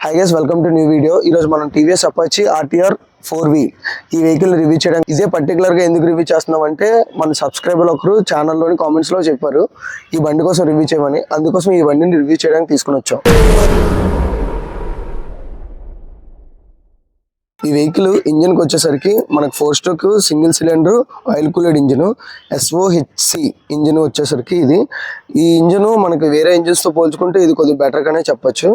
Hi guys, welcome to new video. ఈ రోజు మనం TVS Apache RTR 4V ఈ వెహికల్ రివ్యూ చేయడానికి ఇదే పర్టికులర్ గా ఎందుకు రివ్యూ చేస్తున్నాం అంటే మన సబ్స్క్రైబర్ ఒకరు ఛానల్ లోని కామెంట్స్ లో చెప్పారు ఈ బండి కోసం రివ్యూ చేయమని, అందుకోసం ఈ బండిని రివ్యూ చేయడానికి తీసుకొని వచ్చాం. ఈ వెహికల్ ఇంజిన్ కి వచ్చేసరికి మనకు 4 stroke single cylinder oil cooled engine SOHC engine వచ్చేసరికి ఈ ఇంజిన్ మనకి వేరే ఇంజిన్స్ తో పోల్చుకుంటే ఇది కొద్దిగా బెటర్ గానే చెప్పొచ్చు.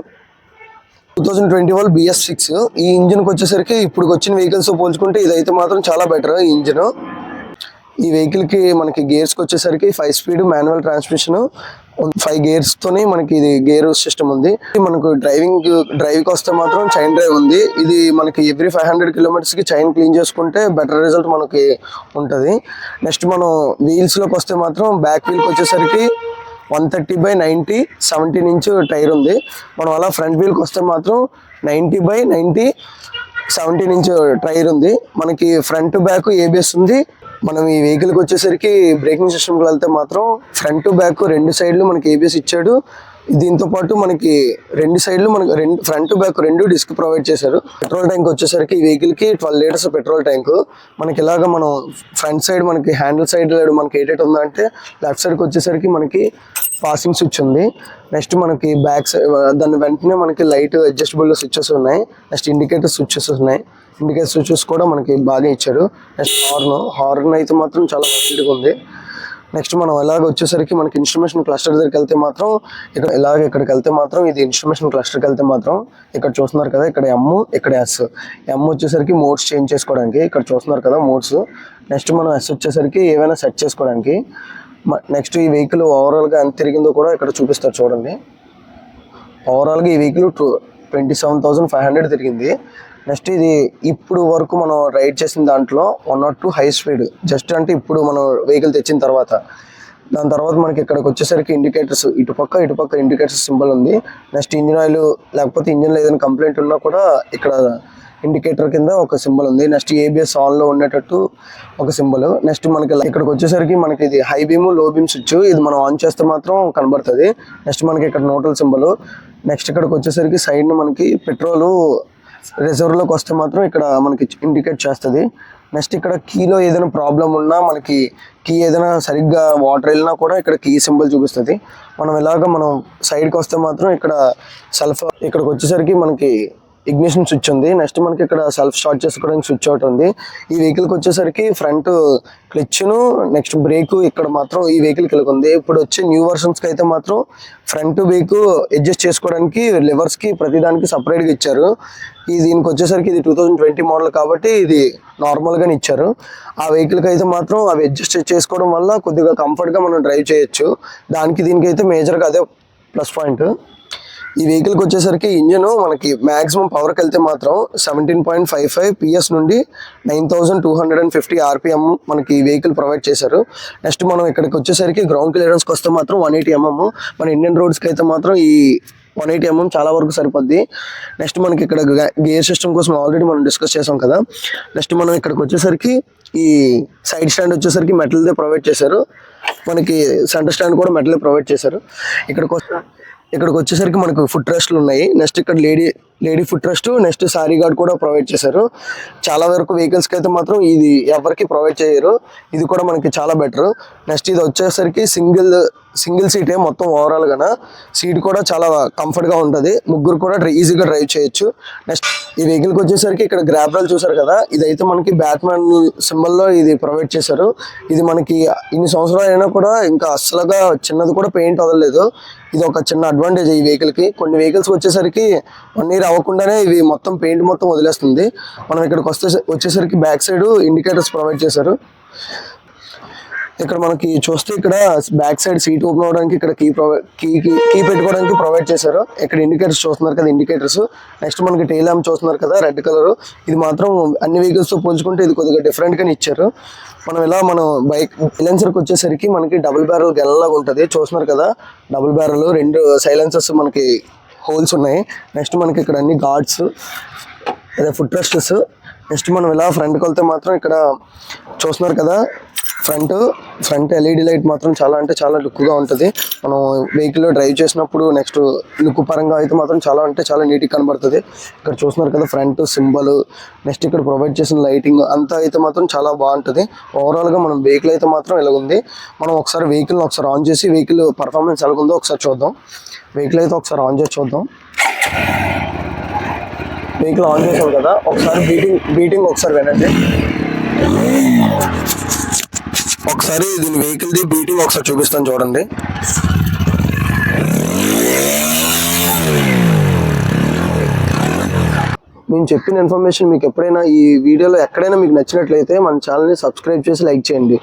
2021 BS6 ఈ ఇంజిన్ కి వచ్చేసరికి ఇప్పుడు వచ్చిన వెహికల్స్ తో పోల్చుకుంటే ఇదైతే మాత్రం చాలా బెటర్. ఈ ఇంజిన్ ఈ వెహికల్ కి మనకి గేర్స్ కి వచ్చేసరికి 5 స్పీడ్ మాన్యువల్ ట్రాన్స్మిషన్ 5 గేర్స్ తోని మనకి ఇది గేర్ సిస్టమ్ ఉంది. మనకు డ్రైవ్ కి వస్తే మాత్రం చైన్ డ్రైవ్ ఉంది. ఇది మనకి ఎవ్రీ 500 కిలోమీటర్స్ కి చైన్ క్లీన్ చేసుకుంటే బెటర్ రిజల్ట్ మనకి ఉంటది. నెక్స్ట్ మనం వీల్స్ లోకి వస్తే మాత్రం బ్యాక్ వీల్ కి వచ్చేసరికి 130/90 17 ఇంచ్ టైర్ ఉంది. మనం అలా ఫ్రంట్ వీల్ కి వస్తే మాత్రం 90/90 17 ఇంచ్ టైర్ ఉంది. మనకి ఫ్రంట్ బ్యాక్ ABS ఉంది. మనం ఈ వెహికల్ కి వచ్చేసరికి బ్రేకింగ్ సిస్టమ్ కి వెళ్తే మాత్రం ఫ్రంట్ బ్యాక్ రెండు సైడ్లు మనకి ABS ఇచ్చాడు. దీంతో పాటు మనకి రెండు సైడ్లు మనకి ఫ్రంట్ బ్యాక్ రెండు డిస్క్ ప్రొవైడ్ చేశారు. పెట్రోల్ ట్యాంక్ వచ్చేసరికి ఈ వెహికల్ కి 12 లీటర్స్ పెట్రోల్ ట్యాంక్. మనకి ఇలాగ మనం ఫ్రంట్ సైడ్ మనకి హ్యాండిల్ సైడ్ మనకి ఏటేట్ ఉందంటే లెఫ్ట్ సైడ్ కి వచ్చేసరికి మనకి పాసింగ్ స్విచ్ ఉంది. నెక్స్ట్ మనకి బ్యాక్ సైడ్ దాని వెంటనే మనకి లైట్ అడ్జస్టబుల్ స్విచెస్ ఉన్నాయి. నెక్స్ట్ ఇండికేటర్ స్విచెస్ ఉన్నాయి. ఇండికేటర్ స్విచెస్ కూడా మనకి బాగా ఇచ్చారు. నెక్స్ట్ హార్న్ అయితే మాత్రం చాలా వైడ్గా ఉంది. నెక్స్ట్ మనం ఎలాగ వచ్చేసరికి మనకి ఇన్స్ట్రుమెంషన్ క్లస్టర్ దగ్గరికి వెళ్తే మాత్రం ఇక్కడికి వెళ్తే మాత్రం ఇది ఇన్స్ట్రుమెంషన్ క్లస్టర్కి వెళ్తే మాత్రం ఇక్కడ చూస్తున్నారు కదా, ఇక్కడ M ఇక్కడ S. M వచ్చేసరికి మోడ్స్ చేంజ్ చేసుకోవడానికి, ఇక్కడ చూస్తున్నారు కదా మోడ్స్. నెక్స్ట్ మనం S వచ్చేసరికి ఏవైనా సెట్ చేసుకోవడానికి. నెక్స్ట్ ఈ వెహికల్ ఓవరాల్గా ఎంత తిరిగిందో కూడా ఇక్కడ చూపిస్తారు చూడండి. ఓవరాల్గా ఈ వెహికల్ 27,500 తిరిగింది. నెక్స్ట్ ఇది ఇప్పుడు వరకు మనం రైడ్ చేసిన దాంట్లో 102 హై స్పీడ్, జస్ట్ అంటే ఇప్పుడు మనం వెహికల్ తెచ్చిన తర్వాత. దాని తర్వాత మనకి ఇక్కడికి వచ్చేసరికి ఇండికేటర్స్ ఇటుపక్క ఇండికేటర్స్ సింబల్ ఉంది. నెక్స్ట్ ఇంజిన్ ఆయిల్ లేకపోతే ఇంజిన్లో ఏదైనా కంప్లైంట్ ఉన్నా కూడా ఇక్కడ ఇండికేటర్ కింద ఒక సింబల్ ఉంది. నెక్స్ట్ ABS ఆన్ లో ఉండేటట్టు ఒక సింబల్. నెక్స్ట్ మనకి ఇక్కడికి వచ్చేసరికి మనకి ఇది హై బీమ్ లో బీమ్ స్విచ్, ఇది మనం ఆన్ చేస్తే మాత్రం కనబడుతుంది. నెక్స్ట్ మనకి ఇక్కడ నోటల్ సింబల్. నెక్స్ట్ ఇక్కడికి వచ్చేసరికి సైడ్ మనకి పెట్రోల్ రిజర్వ్ లోకి వస్తే మాత్రం ఇక్కడ మనకి ఇండికేట్ చేస్తుంది. నెక్స్ట్ ఇక్కడ కీలో ఏదైనా ప్రాబ్లం ఉన్నా మనకి కీ ఏదైనా సరిగ్గా వాటర్ వెళ్ళినా కూడా ఇక్కడ కీ సింబల్ చూపిస్తుంది. మనం సైడ్కి వస్తే మాత్రం ఇక్కడ ఇక్కడికి వచ్చేసరికి మనకి ఇగ్నిషన్ స్విచ్ ఉంది. నెక్స్ట్ మనకి ఇక్కడ సెల్ఫ్ స్టార్ట్ చేసుకోవడానికి స్విచ్ అవుట్ ఉంది. ఈ వెహికల్కి వచ్చేసరికి ఫ్రంట్ క్లచ్ను నెక్స్ట్ బ్రేక్ ఇక్కడ మాత్రం ఈ వెహికల్కి ఉంది. ఇప్పుడు వచ్చే న్యూ వర్షన్స్కి అయితే మాత్రం ఫ్రంట్ బ్రేక్ అడ్జస్ట్ చేసుకోవడానికి లివర్స్కి ప్రతిదానికి సపరేట్గా ఇచ్చారు. దీనికి వచ్చేసరికి ఇది 2020 మోడల్ కాబట్టి ఇది నార్మల్గానే ఇచ్చారు. ఆ వెహికల్కి అయితే మాత్రం అవి అడ్జస్ట్ చేసుకోవడం వల్ల కొద్దిగా కంఫర్ట్గా మనం డ్రైవ్ చేయొచ్చు. దీనికి అయితే మేజర్గా అదే ప్లస్ పాయింట్. ఈ వెహికల్కి వచ్చేసరికి ఇంజిన్ మనకి మ్యాక్సిమం పవర్కి వెళ్తే మాత్రం 17.55 PS నుండి 9,250 RPM మనకి ఈ వెహికల్ ప్రొవైడ్ చేశారు. నెక్స్ట్ మనం ఇక్కడికి వచ్చేసరికి గ్రౌండ్ క్లియరెన్స్కి వస్తే మాత్రం 180 mm. మన ఇండియన్ రోడ్స్కి అయితే మాత్రం ఈ 180 mm చాలా వరకు సరిపోద్ది. నెక్స్ట్ మనకి ఇక్కడ గేర్ సిస్టమ్ కోసం ఆల్రెడీ మనం డిస్కస్ చేసాం కదా. నెక్స్ట్ మనం ఇక్కడికి వచ్చేసరికి ఈ సైడ్ స్టాండ్ వచ్చేసరికి మెటల్దే ప్రొవైడ్ చేశారు. మనకి సెంటర్ స్టాండ్ కూడా మెటల్ ప్రొవైడ్ చేశారు. ఇక్కడికి వచ్చేసరికి మనకు ఫుట్ రెస్ట్లు ఉన్నాయి. నెక్స్ట్ ఇక్కడ lady foot rest, next sari guard కూడా ప్రొవైడ్ చేశారు. చాలా వరకు వెహికల్స్కి అయితే మాత్రం ఇది ఎవరికి ప్రొవైడ్ చేయరు. ఇది కూడా మనకి చాలా బెటర్. నెక్స్ట్ ఇది వచ్చేసరికి సింగిల్ సీటే మొత్తం ఓవరాల్ గా. సీట్ కూడా చాలా కంఫర్ట్గా ఉంటుంది. ముగ్గురు కూడా ఈజీగా డ్రైవ్ చేయొచ్చు. నెక్స్ట్ ఈ వెహికల్కి వచ్చేసరికి ఇక్కడ గ్రాబ్ రైల్ చూసారు కదా, ఇదైతే మనకి బ్యాట్మ్యాన్ సింబల్లో ఇది ప్రొవైడ్ చేశారు. ఇది మనకి ఇన్ని సంవత్సరాలు అయినా కూడా ఇంకా అస్సలుగా చిన్నది కూడా పెయింట్ వదలలేదు. ఇది ఒక చిన్న అడ్వాంటేజ్ ఈ వెహికల్కి. కొన్ని వెహికల్స్ వచ్చేసరికి 1 year అవ్వకుండానే ఇవి మొత్తం పెయింట్ మొత్తం వదిలేస్తుంది. మనం ఇక్కడికి వచ్చేసరికి బ్యాక్ సైడ్ ఇండికేటర్స్ ప్రొవైడ్ చేశారు. ఇక్కడ మనకి చూస్తే ఇక్కడ బ్యాక్ సైడ్ సీట్ ఓపెన్ అవడానికి ఇక్కడ కీ పెట్టుకోవడానికి ప్రొవైడ్ చేశారు. ఇక్కడ ఇండికేటర్స్ చూస్తున్నారు కదా, ఇండికేటర్స్. నెక్స్ట్ మనకి టెయిల్ ల్యాంప్ చూస్తున్నారు కదా, రెడ్ కలర్. ఇది మాత్రం అన్ని వెహికల్స్తో పోల్చుకుంటే ఇది కొద్దిగా డిఫరెంట్గానే ఇచ్చారు. మనం బైక్ సైలెన్సర్కి వచ్చేసరికి మనకి డబుల్ బ్యారల్ గెలలాగా ఉంటుంది. చూస్తున్నారు కదా, డబుల్ బ్యారల్ 2 సైలెన్సర్స్ మనకి హోల్స్ ఉన్నాయి. నెక్స్ట్ మనకి ఇక్కడ అన్ని గార్డ్స్, అదే ఫుట్ రెస్ట్స్. నెక్స్ట్ మనం ఫ్రంట్కి వెళ్తే మాత్రం ఇక్కడ చూస్తున్నారు కదా, ఫ్రంట్ ఎల్ఈడి లైట్ మాత్రం చాలా అంటే చాలా లుక్గా ఉంటుంది. మనం వెహికల్లో డ్రైవ్ చేసినప్పుడు నెక్స్ట్ లుక్ పరంగా అయితే మాత్రం చాలా అంటే చాలా నీట్గా కనబడుతుంది. ఇక్కడ చూస్తున్నారు కదా ఫ్రంట్ సింబల్, నెక్స్ట్ ఇక్కడ ప్రొవైడ్ చేసిన లైటింగ్ అంతా అయితే మాత్రం చాలా బాగుంటుంది. ఓవరాల్గా మనం వెహికల్ అయితే మాత్రం ఇలా ఉంది. మనం ఒకసారి వెహికల్ని ఒకసారి ఆన్ చేసి వెహికల్ పర్ఫార్మెన్స్ ఎలాగుందో ఒకసారి చూద్దాం. వెహికల్ అయితే ఒకసారి ఆన్ చేసి చూద్దాం. వెహికల్ ఆన్ చేసాం కదా, ఒకసారి బీటింగ్ ఒకసారి వినండి. ఒకసారి దీని వెహికల్ది బీటింగ్ ఒకసారి చూపిస్తాను చూడండి. నేను చెప్పిన ఇన్ఫర్మేషన్ మీకు ఎప్పుడైనా ఈ వీడియోలో ఎక్కడైనా మీకు నచ్చినట్లయితే మన ఛానల్ని సబ్స్క్రైబ్ చేసి లైక్ చేయండి.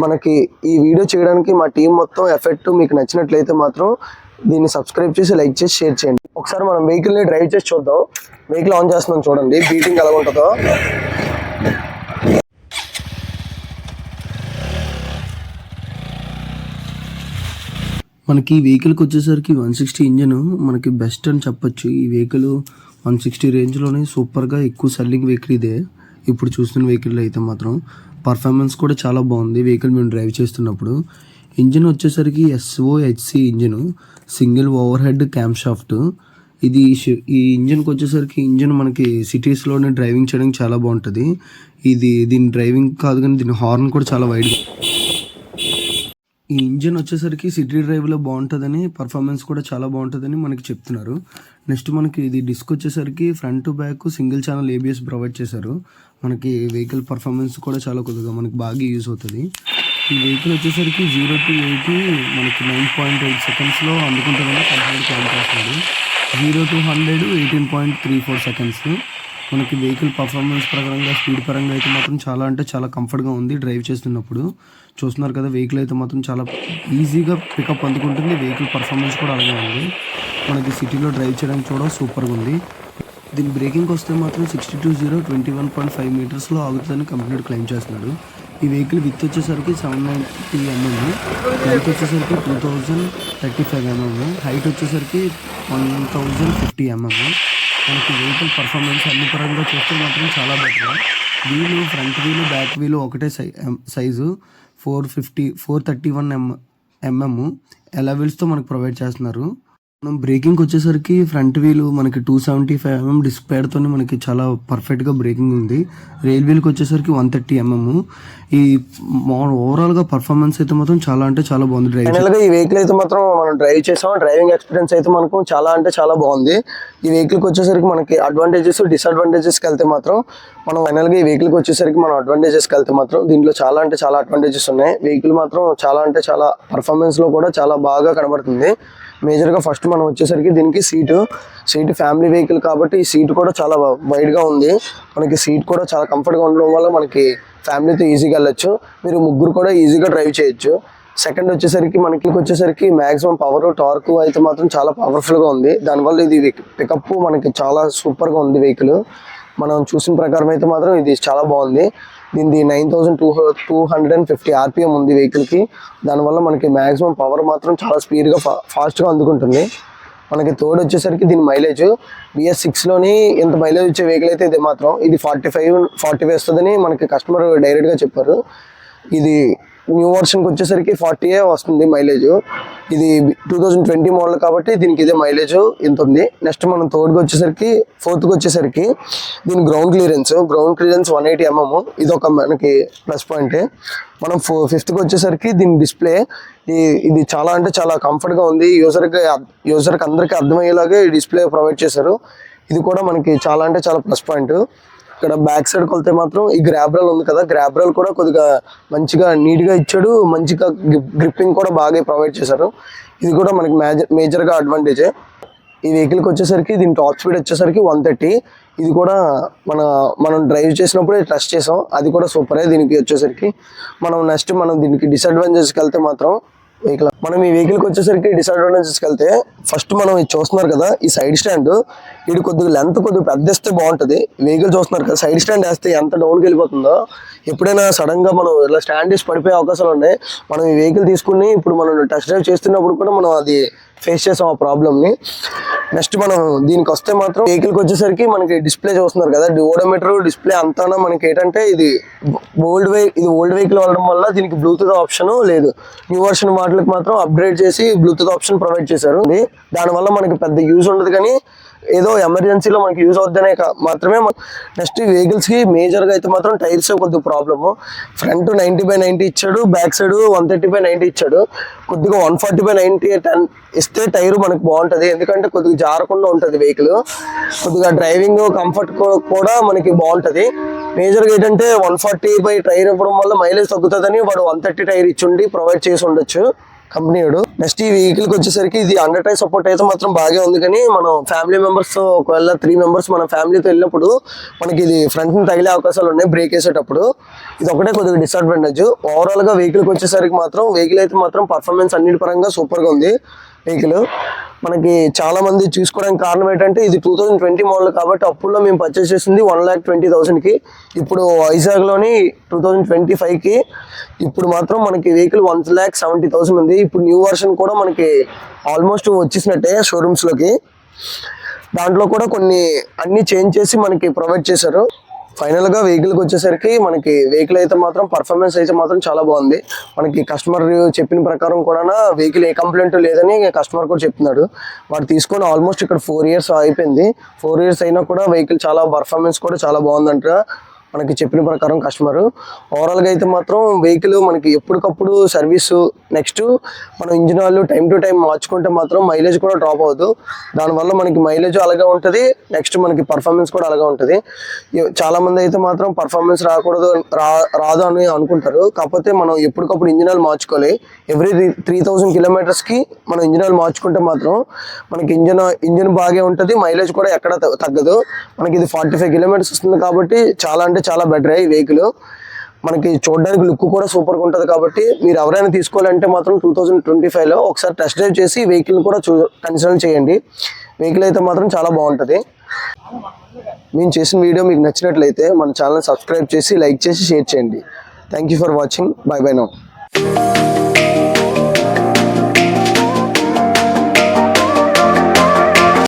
మనకి ఈ వీడియో చేయడానికి మా టీం మొత్తం ఎఫెక్ట్ మీకు నచ్చినట్లయితే మాత్రం దీన్ని సబ్స్క్రైబ్ చేసి లైక్ చేసి షేర్ చేయండి. ఒకసారి మనం వెహికల్ని డ్రైవ్ చేసి చూద్దాం. వెహికల్ ఆన్ చేస్తున్నాం చూడండి, బీటింగ్ ఎలా ఉంటుందో. మనకి ఈ వెహికల్కి వచ్చేసరికి 160 ఇంజన్ మనకి బెస్ట్ అని చెప్పొచ్చు. ఈ వెహికల్ 160 రేంజ్లోనే సూపర్గా ఎక్కువ సెల్లింగ్ వెహికల్ ఇదే. ఇప్పుడు చూస్తున్న వెహికల్ అయితే మాత్రం పర్ఫార్మెన్స్ కూడా చాలా బాగుంది వెహికల్ మేము డ్రైవ్ చేస్తున్నప్పుడు. ఇంజిన్ వచ్చేసరికి SOHC engine, single over head cam shaft. ఈ ఇంజిన్కి వచ్చేసరికి ఇంజిన్ మనకి సిటీస్లోనే డ్రైవింగ్ చేయడానికి చాలా బాగుంటుంది. దీని డ్రైవింగ్ కాదు కానీ దీని హార్న్ కూడా చాలా వైడ్గా. ఈ ఇంజిన్ వచ్చేసరికి సిటీ డ్రైవ్లో బాగుంటుందని, పర్ఫార్మెన్స్ కూడా చాలా బాగుంటుందని మనకి చెప్తున్నారు. నెక్స్ట్ మనకి ఇది డిస్క్ వచ్చేసరికి front to back single channel ABS provide చేశారు. మనకి వెహికల్ పర్ఫార్మెన్స్ కూడా చాలా కొద్దిగా మనకి బాగా యూజ్ అవుతుంది. ఈ వెహికల్ వచ్చేసరికి 0 to 80 మనకి 9.8 సెకండ్స్లో అందుకుంటుందని కంపెనీ ప్లాన్ చేస్తున్నారు. 0 to 100 18.34 సెకండ్స్. మనకి వెహికల్ పర్ఫార్మెన్స్ పరంగా స్పీడ్ పరంగా అయితే మాత్రం చాలా అంటే చాలా కంఫర్ట్గా ఉంది డ్రైవ్ చేస్తున్నప్పుడు. చూస్తున్నారు కదా వెహికల్ అయితే మాత్రం చాలా ఈజీగా పికప్ అందుకుంటుంది. వెహికల్ పర్ఫార్మెన్స్ కూడా అలాగే ఉంది. మనకి సిటీలో డ్రైవ్ చేయడానికి కూడా సూపర్గా ఉంది. దీని బ్రేకింగ్ వస్తే మాత్రం 60 to 0 21.5 మీటర్స్లో ఆగుతుందని కంపెనీ క్లెయిమ్ చేస్తున్నాడు. ఈ వెహికల్ విత్ వచ్చేసరికి 790 mm, లెంత్ వచ్చేసరికి 2035 mm, హైట్ వచ్చేసరికి 1050 mm. మనకి వెహికల్ పర్ఫార్మెన్స్ అన్ని పరంగా చూస్తే మాత్రం చాలా బెటర్. వీలు ఫ్రంట్ వీలు బ్యాక్ వీలు ఒకటే సైజు 431 mm ఎలా వీల్స్తో మనకు ప్రొవైడ్ చేస్తున్నారు. మనం బ్రేకింగ్ వచ్చేసరికి ఫ్రంట్ వీలు మనకి 275 mm డిస్క్ ప్యాడ్తో మనకి చాలా పర్ఫెక్ట్గా బ్రేకింగ్ ఉంది. రైల్ వీల్కి వచ్చేసరికి 130 mm. ఈ ఓవరాల్గా పర్ఫార్మెన్స్ అయితే మాత్రం చాలా అంటే చాలా బాగుంది. ఫైనల్గా ఈ వెహికల్ అయితే మాత్రం మనం డ్రైవ్ చేసాం. డ్రైవింగ్ ఎక్స్పీరియన్స్ అయితే మనకు చాలా అంటే చాలా బాగుంది. ఈ వెహికల్కి వచ్చేసరికి మనకి అడ్వాంటేజెస్ డిసడ్వాంటేజెస్కి వెళ్తే మాత్రం మనం ఫైనల్గా ఈ వెహికల్కి వచ్చేసరికి మనం అడ్వాంటేజెస్కి వెళ్తే మాత్రం దీంట్లో చాలా అంటే చాలా అడ్వాంటేజెస్ ఉన్నాయి. వెహికల్ మాత్రం చాలా అంటే చాలా పర్ఫార్మెన్స్లో కూడా చాలా బాగా కనబడుతుంది. మేజర్గా ఫస్ట్ మనం వచ్చేసరికి దీనికి సీటు ఫ్యామిలీ వెహికల్ కాబట్టి ఈ సీట్ కూడా చాలా వైడ్గా ఉంది. మనకి సీట్ కూడా చాలా కంఫర్ట్గా ఉండడం వల్ల మనకి ఫ్యామిలీతో ఈజీగా వెళ్ళొచ్చు. మీరు ముగ్గురు కూడా ఈజీగా డ్రైవ్ చేయొచ్చు. సెకండ్ వచ్చేసరికి మనకి మ్యాక్సిమం పవర్ టార్క్ అయితే మాత్రం చాలా పవర్ఫుల్గా ఉంది. దానివల్ల ఇది పికప్ మనకి చాలా సూపర్గా ఉంది. వెహికల్ మనం చూసిన ప్రకారం అయితే మాత్రం ఇది చాలా బాగుంది. దీనిది 9250 RPM ఉంది వెహికల్కి. దానివల్ల మనకి మ్యాక్సిమం పవర్ మాత్రం చాలా స్పీడ్గా ఫాస్ట్గా అందుకుంటుంది. మనకి థర్డ్ వచ్చేసరికి దీని మైలేజ్ BS6లోని ఎంత మైలేజ్ వచ్చే వెహికల్ అయితే ఇది మాత్రం ఇది 40 వస్తుందని మనకి కస్టమర్ డైరెక్ట్గా చెప్పారు. ఇది న్యూ వర్షన్కి వచ్చేసరికి 40 వస్తుంది మైలేజ్. ఇది 2020 మోడల్ కాబట్టి దీనికి ఇదే మైలేజ్ ఇంత ఉంది. నెక్స్ట్ మనం ఫోర్త్కి వచ్చేసరికి దీని గ్రౌండ్ క్లియరెన్స్ 180 mm. ఇది ఒక మనకి ప్లస్ పాయింటే. మనం ఫిఫ్త్కి వచ్చేసరికి దీని డిస్ప్లే ఇది చాలా అంటే చాలా కంఫర్ట్గా ఉంది. యూజర్కి అందరికీ అర్థమయ్యేలాగే ఈ డిస్ప్లే ప్రొవైడ్ చేశారు. ఇది కూడా మనకి చాలా అంటే చాలా ప్లస్ పాయింట్. ఇక్కడ బ్యాక్ సైడ్కి వెళ్తే మాత్రం ఈ గ్రాబ్రల్ ఉంది కదా, గ్రాబ్రల్ కూడా కొద్దిగా మంచిగా నీట్గా ఇచ్చాడు. మంచిగా గ్రిప్పింగ్ కూడా బాగా ప్రొవైడ్ చేశారు. ఇది కూడా మనకి మేజర్గా అడ్వాంటేజే. ఈ వెహికల్కి వచ్చేసరికి దీని టాప్ స్పీడ్ వచ్చేసరికి 130. ఇది కూడా మనం డ్రైవ్ చేసినప్పుడే టెస్ట్ చేసాం, అది కూడా సూపరే. దీనికి వచ్చేసరికి మనం దీనికి డిసడ్వాంటేజెస్కి వెళ్తే మాత్రం మనం ఈ వెహికల్కి వచ్చేసరికి డిసడ్వాంటేజెస్కి వెళ్తే ఫస్ట్ మనం ఇది చూస్తున్నారు కదా, ఈ సైడ్ స్టాండ్ ఇది కొద్దిగా లెంత్ కొద్దిగా పెద్ద ఇస్తే బాగుంటుంది. వెహికల్ చూస్తున్నారు కదా, సైడ్ స్టాండ్ వేస్తే ఎంత డౌన్కి వెళ్ళిపోతుందో. ఎప్పుడైనా సడన్గా మనం ఇలా స్టాండ్ వేసి పడిపోయే అవకాశాలు ఉన్నాయి. మనం ఈ వెహికల్ తీసుకుని ఇప్పుడు మనం టెస్ట్ డ్రైవ్ చేస్తున్నప్పుడు కూడా మనం అది ఫేస్ చేసాం ఆ ప్రాబ్లమ్ని. నెక్స్ట్ మనం దీనికి వస్తే మాత్రం వెహికల్కి వచ్చేసరికి మనకి డిస్ప్లే చూస్తున్నారు కదా, ఓడోమీటర్ డిస్ప్లే అంతా మనకి ఏంటంటే ఇది ఓల్డ్ వెహికల్ అవడం వల్ల దీనికి బ్లూటూత్ ఆప్షన్ లేదు. న్యూ వర్షన్ వాటికి మాత్రం అప్గ్రేడ్ చేసి బ్లూటూత్ ఆప్షన్ ప్రొవైడ్ చేశారు. దానివల్ల మనకి పెద్ద యూజ్ ఉండదు, కానీ ఏదో ఎమర్జెన్సీలో మనకి యూజ్ అవుద్దనే మాత్రమే. నెక్స్ట్ వెహికల్స్ కి మేజర్ గా అయితే మాత్రం టైర్స్ కొద్దిగా ప్రాబ్లము. ఫ్రంట్ 90/90 ఇచ్చాడు, బ్యాక్ సైడ్ 130/90 ఇచ్చాడు. కొద్దిగా 140/90 ఇస్తే టైర్ మనకు బాగుంటది, ఎందుకంటే కొద్దిగా జారకుండా ఉంటది వెహికల్. కొద్దిగా డ్రైవింగ్ కంఫర్ట్ కూడా మనకి బాగుంటది. మేజర్గా ఏంటంటే 140 టైర్ ఇవ్వడం వల్ల మైలేజ్ తగ్గుతుందని వాడు 130 టైర్ ఇచ్చుండి ప్రొవైడ్ చేసి ఉండొచ్చు కంపెనీ వాడు. నెక్స్ట్ ఈ వెహికల్ కి వచ్చేసరికి ఇది అండర్ టైర్ సపోర్ట్ అయితే మాత్రం బాగా ఉంది, కానీ మనం ఫ్యామిలీ మెంబర్స్ ఒకవేళ 3 మెంబర్స్ మన ఫ్యామిలీతో వెళ్ళినప్పుడు మనకి ఇది ఫ్రంట్ ని తగిలే అవకాశాలు ఉన్నాయి బ్రేక్ వేసేటప్పుడు. ఇది ఒకటే కొద్దిగా డిసడ్వాంటేజ్. ఓవరాల్ గా వెహికల్ కి వచ్చేసరికి మాత్రం వెహికల్ అయితే మాత్రం పర్ఫార్మెన్స్ అన్నిటి పరంగా సూపర్ గా ఉంది. వెహికల్ మనకి చాలా మంది చూసుకోవడానికి కారణం ఏంటంటే ఇది 2020 మోడల్ కాబట్టి అప్పుల్లో మేము పర్చేస్ చేసింది 1,20,000కి. ఇప్పుడు వైజాగ్లోని 2025కి ఇప్పుడు మాత్రం మనకి వెహికల్ 1,70,000 ఉంది. ఇప్పుడు న్యూ వర్షన్ కూడా మనకి ఆల్మోస్ట్ వచ్చేసినట్టే షోరూమ్స్లోకి. దాంట్లో కూడా కొన్ని అన్ని చేంజ్ చేసి మనకి ప్రొవైడ్ చేశారు. ఫైనల్ గా వెహికల్ కి వచ్చేసరికి మనకి వెహికల్ అయితే మాత్రం పర్ఫార్మెన్స్ అయితే మాత్రం చాలా బాగుంది. మనకి కస్టమర్ చెప్పిన ప్రకారం కూడా వెహికల్ ఏ కంప్లైంట్ లేదని కస్టమర్ కూడా చెప్తున్నాడు. వాడు తీసుకొని ఆల్మోస్ట్ ఇక్కడ 4 years అయిపోయింది. 4 years అయినా కూడా వెహికల్ చాలా పర్ఫార్మెన్స్ కూడా చాలా బాగుందంట మనకి చెప్పిన ప్రకారం కస్టమర్. ఓవరాల్ గా అయితే మాత్రం వెహికల్ మనకి ఎప్పటికప్పుడు సర్వీసు, నెక్స్ట్ మనం engine oil time to time మార్చుకుంటే మాత్రం మైలేజ్ కూడా డ్రాప్ అవ్వదు. దానివల్ల మనకి మైలేజ్ అలాగే ఉంటుంది, నెక్స్ట్ మనకి పర్ఫార్మెన్స్ కూడా అలాగే ఉంటుంది. చాలా మంది అయితే మాత్రం పర్ఫార్మెన్స్ రాదు అని అనుకుంటారు. కాకపోతే మనం ఎప్పటికప్పుడు ఇంజిన్ ఆయిల్ మార్చుకోవాలి. ఎవ్రీ 3,000 కిలోమీటర్స్కి మనం ఇంజిన్ ఆయిల్ మార్చుకుంటే మాత్రం మనకి ఇంజిన్ బాగా ఉంటుంది, మైలేజ్ కూడా ఎక్కడ తగ్గదు. మనకి ఇది 45 కిలోమీటర్స్ వస్తుంది కాబట్టి చాలా బెటర్ ఈ వెహికల్. మనకి చూడడానికి లుక్ కూడా సూపర్గా ఉంటుంది. కాబట్టి మీరు ఎవరైనా తీసుకోవాలంటే మాత్రం 2025లో ఒకసారి టెస్ట్ డ్రైవ్ చేసి వెహికల్ కూడా కన్సిడర్ చేయండి. వెహికల్ అయితే మాత్రం చాలా బాగుంటుంది. మేము చేసిన వీడియో మీకు నచ్చినట్లయితే మన ఛానల్ సబ్స్క్రైబ్ చేసి లైక్ చేసి షేర్ చేయండి. Thank you for watching. By by now.